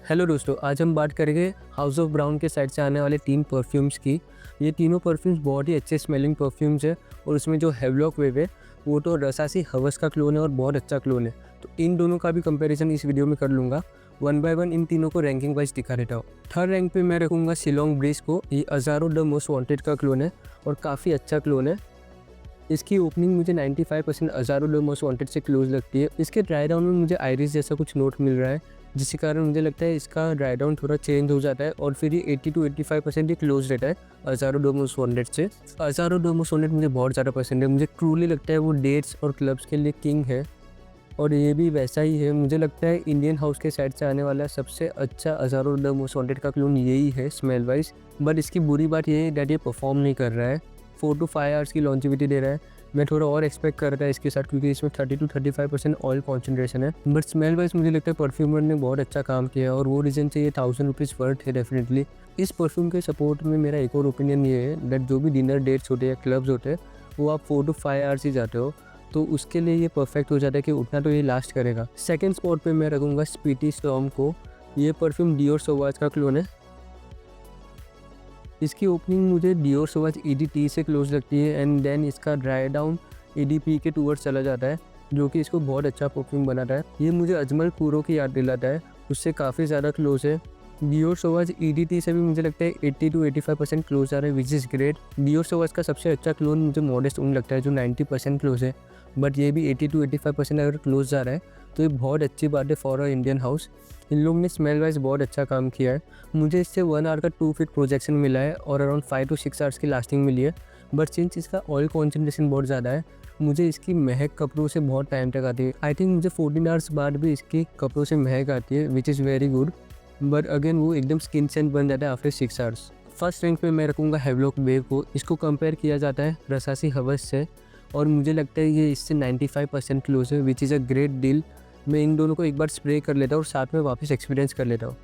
Hello दोस्तों, आज हम बात करेंगे हाउस ऑफ ब्राउन के साइड से आने वाले 3 परफ्यूम्स की। ये तीनों परफ्यूम्स बहुत ही अच्छे स्मेलिंग परफ्यूम्स है और उसमें जो हेवलॉक वेव है वो तो रसासी हवस का क्लोन है और बहुत अच्छा क्लोन है। तो इन दोनों का भी कंपैरिजन इस वीडियो में कर लूँगा। वन बाय वन इन तीनों को रैंकिंग वाइज दिखा देता हूँ। थर्ड रैंक पे मैं रखूँगा शिलोंग ब्रीज को। ये अज़ारो द मोस्ट वांटेड का क्लोन है और काफ़ी अच्छा क्लोन है। इसकी ओपनिंग मुझे 95% अज़ारो द मोस्ट वांटेड से क्लोज लगती है। इसके ड्राई डाउन में मुझे आयरिस जैसा कुछ नोट मिल रहा है, जिसके कारण मुझे लगता है इसका ड्राई डाउन थोड़ा चेंज हो जाता है और फिर ये 80 to 85% ही क्लोज रहता है अज़ारो द मोस्ट वांटेड से। अज़ारो द मोस्ट वांटेड मुझे बहुत ज़्यादा पसंद है। मुझे ट्रूली लगता है वो डेट्स और क्लब्स के लिए किंग है और ये भी वैसा ही है। मुझे लगता है इंडियन हाउस के साइड से आने वाला सबसे अच्छा अज़ारो द मोस्ट वांटेड का क्लोन यही है स्मेल वाइज। बट इसकी बुरी बात ये है डैट ये परफॉर्म नहीं कर रहा है। 4 to 5 आवर्स की लॉन्जिविटी दे रहा है। मैं थोड़ा और एक्सपेक्ट कर रहा था इसके साथ, क्योंकि इसमें 30 to 35% ऑयल कॉन्सेंट्रेशन है। बट स्मेल वाइज मुझे लगता है परफ्यूमर ने बहुत अच्छा काम किया है और वो रीज़न से ये 1000 रुपीज़ वर्थ है डेफिनेटली। इस परफ्यूम के सपोर्ट में मेरा एक और ओपिनियन ये है दैट जो भी डिनर डेट्स होते हैं या क्लब्स होते हैं वो आप 4 to 5 आवर्स ही जाते हो, तो उसके लिए ये परफेक्ट हो जाता है कि उतना तो ये लास्ट करेगा। सेकेंड स्पॉट पे मैं रखूँगा स्पीटी स्टॉर्म को। ये परफ्यूम डियोर सोवाज का क्लोन है। इसकी ओपनिंग मुझे डियोर सोवाज EDT से क्लोज लगती है एंड देन इसका ड्राई डाउन EDP के टूवर्ड्स चला जाता है, जो कि इसको बहुत अच्छा परफ्यूम बनाता है। ये मुझे अजमल कूरो की याद दिलाता है, उससे काफ़ी ज़्यादा क्लोज है। डियोर सोवाज EDT से भी मुझे लगता है 80 to 85% क्लोज आ रहा है, विच इज़ ग्रेट। डियोर सोवाज का सबसे अच्छा क्लोन मुझे मॉडेस्ट उन लगता है जो 90% क्लोज है, बट ये भी 80 to 85% अगर क्लोज जा रहा है तो ये बहुत अच्छी बात है फॉर अ इंडियन हाउस। इन लोगों ने स्मेल वाइज बहुत अच्छा काम किया है। मुझे इससे 1 आवर का 2 फीट प्रोजेक्शन मिला है और अराउंड 5 to 6 आवर्स की लास्टिंग मिली है। बट सिंस इसका ऑयल कॉन्सेंट्रेशन बहुत ज़्यादा है, मुझे इसकी महक कपड़ों से बहुत टाइम तक आती है। आई थिंक मुझे 14 आवर्स बाद भी इसकी कपड़ों से महक आती है, which is very good. But again वो एकदम स्किन सेंट बन जाता है आफ्टर 6 आवर्स। फर्स्ट रैंक पे मैं रखूँगा हेवलॉक वेव को। इसको कंपेयर किया जाता है रसासी हवस से और मुझे लगता है ये इससे 95% क्लोज है, which is a great deal. मैं इन दोनों को एक बार स्प्रे कर लेता हूँ और साथ में वापस एक्सपीरियंस कर लेता हूँ।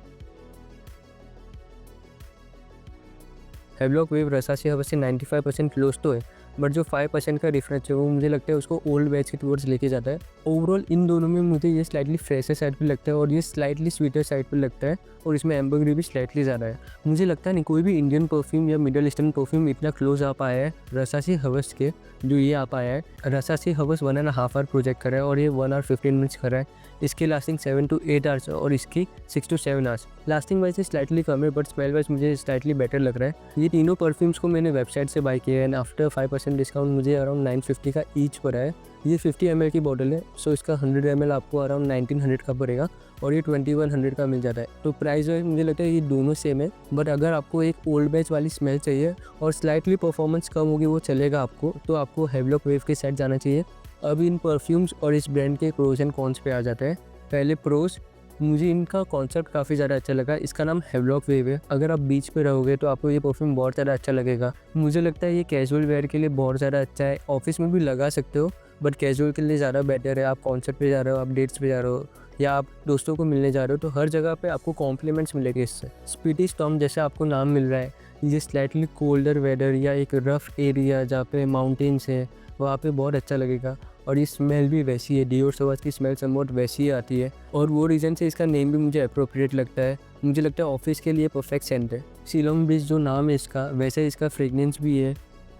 हेवलॉक वेव रसासी हवस से 95% क्लोज तो है, बट जो 5% का डिफरेंस है वो मुझे लगता है उसको ओल्ड बैच के टूवर्ड्स लेके जाता है। ओवरऑल इन दोनों में मुझे ये स्लाइटली फ्रेशर साइड पे लगता है और ये स्लाइटली स्वीटर साइड पे लगता है और इसमें एम्बरग्री भी स्लाइटली ज़्यादा है। मुझे लगता नहीं कोई भी इंडियन परफ्यूम या मिडल ईस्टर्न परफ्यूम इतना क्लोज आ पाया है रसासी हवस के जो ये आ पाया है। रसासी हवस 1.5 आवर प्रोजेक्ट कर रहा है और ये 1 hour 15 minutes कर रहा है। इसकी लास्टिंग 7 to 8 आवर्स है और इसकी 6 to 7 hours. Lasting wise slightly कम है बट स्मेल वाइज मुझे स्लाइटली बेटर लग रहा है। ये तीनों परफ्यूम्स को मैंने वेबसाइट से बाय किया है एंड आफ्टर 5% डिस्काउंट मुझे अराउंड 950 का ईच पड़ा है। ये 50 ml की बॉटल है, सो इसका 100 ml आपको अराउंड 1900 का पड़ेगा और ये 2100 का मिल जाता है। तो प्राइस वाइज मुझे लगता है ये दोनों सेम है, बट अगर आपको एक ओल्ड बैच वाली स्मेल चाहिए और स्लाइटली परफॉर्मेंस कम होगी वो चलेगा आपको, तो आपको हेवलॉक वेव के साइड जाना चाहिए। अब इन परफ्यूम्स और इस ब्रांड के प्रोज एंड कॉन्स पे आ जाते हैं। पहले प्रोज, मुझे इनका कॉन्सेप्ट काफ़ी ज़्यादा अच्छा लगा। इसका नाम हेवलॉक वेव है। अगर आप बीच पे रहोगे तो आपको ये परफ्यूम बहुत ज़्यादा अच्छा लगेगा। मुझे लगता है ये कैजुअल वेयर के लिए बहुत ज़्यादा अच्छा है। ऑफिस में भी लगा सकते हो बट कैजुअल के लिए ज़्यादा बेटर है। आप कॉन्सर्ट पे जा रहे हो, आप डेट्स पे जा रहे हो या आप दोस्तों को मिलने जा रहे हो, तो हर जगह पे आपको कॉम्प्लीमेंट्स मिलेंगे इससे। स्पीटी स्टॉर्म जैसे आपको नाम मिल रहा है, ये स्लाइटली कोल्डर वेदर या एक रफ एरिया जहाँ पे माउंटेन्स है वहाँ पे बहुत अच्छा लगेगा। और ये स्मेल भी वैसी है, डियोर सोवाज की स्मेल समवॉट वैसी ही आती है और वो रीज़न से इसका नेम भी मुझे अप्रोप्रिएट लगता है। मुझे लगता है ऑफिस के लिए परफेक्ट सेंट है। शिलोंग ब्रिज जो नाम है इसका, वैसे इसका फ्रेगनेंस भी है,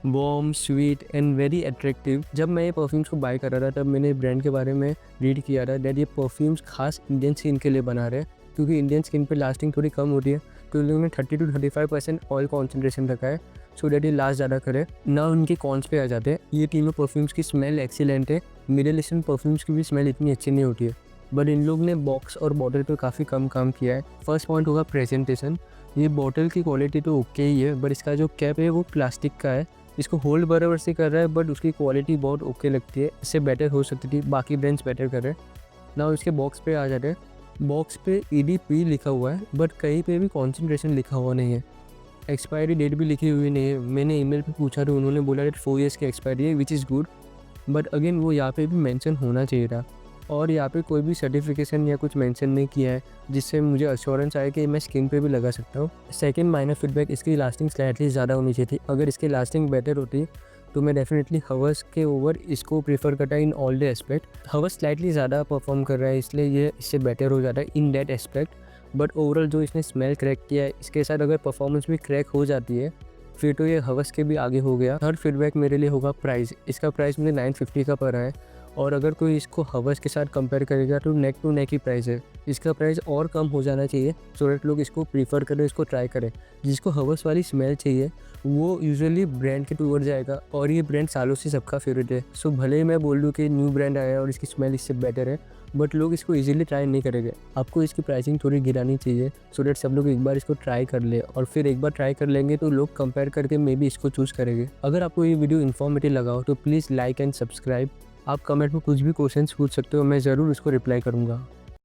warm, sweet and very attractive. जब मैं ये परफ्यूम्स को बाय कर रहा था तब मैंने ब्रांड के बारे में रीड किया था दैट ये परफ्यूम्स खास इंडियन स्किन के लिए बना रहे हैं, क्योंकि इंडियन स्किन पे लास्टिंग थोड़ी कम होती है, तो इन लोगों ने 30 to 35% ऑयल कॉन्सेंट्रेशन रखा है सो दैट ये लास्ट ज़्यादा करे ना। उनके कॉन्स पे आ जाते हैं। ये तीनों परफ्यूम्स की स्मेल एक्सीलेंट है। मिडिल ईस्टर्न परफ्यूम्स की भी स्मेल इतनी अच्छी नहीं होती है, बट इन लोग ने बॉक्स और बॉटल पे काफ़ी कम काम किया है। फर्स्ट पॉइंट होगा प्रेजेंटेशन। ये बॉटल की क्वालिटी तो ओके ही है, बट इसका जो कैप है वो प्लास्टिक का है। इसको होल्ड बराबर से कर रहा है बट उसकी क्वालिटी बहुत ओके लगती है। इससे बेटर हो सकती थी, बाकी ब्रांड्स बेटर कर रहे हैं ना। इसके बॉक्स पे आ जाते हैं। बॉक्स पे EDP लिखा हुआ है बट कहीं पे भी कॉन्सेंट्रेशन लिखा हुआ नहीं है। एक्सपायरी डेट भी लिखी हुई नहीं है। मैंने ईमेल पे पूछा तो उन्होंने बोला डेट 4 years की एक्सपायरी है, which is good, but again वो यहाँ पे भी मेंशन होना चाहिए था और यहाँ पे कोई भी सर्टिफिकेशन या कुछ मेंशन नहीं किया है जिससे मुझे अश्योरेंस आए कि मैं स्किन पे भी लगा सकता हूँ। सेकंड माइनर फीडबैक, इसकी लास्टिंग स्लाइटली ज़्यादा होनी चाहिए थी। अगर इसकी लास्टिंग बेटर होती तो मैं डेफिनेटली हवस के ओवर इसको प्रीफर करता इन ऑल द एस्पेक्ट। हवस स्लाइटली ज़्यादा परफॉर्म कर रहा है इसलिए ये इससे बेटर हो जाता है in that aspect. But overall जो इसने स्मेल क्रैक किया है, इसके साथ अगर परफॉर्मेंस भी क्रैक हो जाती है फिर तो ये हवस के भी आगे हो गया। थर्ड फीडबैक मेरे लिए होगा प्राइस। इसका प्राइस मुझे 950 का पड़ा है और अगर कोई इसको हवस के साथ कंपेयर करेगा तो neck to neck he price है। इसका प्राइस और कम हो जाना चाहिए सो दैट लोग इसको प्रीफर करें, इसको ट्राई करें। जिसको हवस वाली स्मेल चाहिए वो यूजुअली ब्रांड के टूवर्ड जाएगा और ये ब्रांड सालों से सबका फेवरेट है। सो भले ही मैं बोल दूँ कि न्यू ब्रांड आया है और इसकी स्मेल इससे बेटर है, बट लोग इसको इजीली ट्राई नहीं करेंगे। आपको इसकी प्राइसिंग थोड़ी गिरानी चाहिए सो दैट सब लोग एक बार इसको ट्राई कर ले और फिर एक बार ट्राई कर लेंगे तो लोग कंपेयर करके मे बी इसको चूज़ करेंगे। अगर आपको ये वीडियो इन्फॉर्मेटिव लगा हो तो प्लीज़ लाइक एंड सब्सक्राइब। आप कमेंट में कुछ भी क्वेश्चंस पूछ सकते हो, मैं ज़रूर उसको रिप्लाई करूँगा।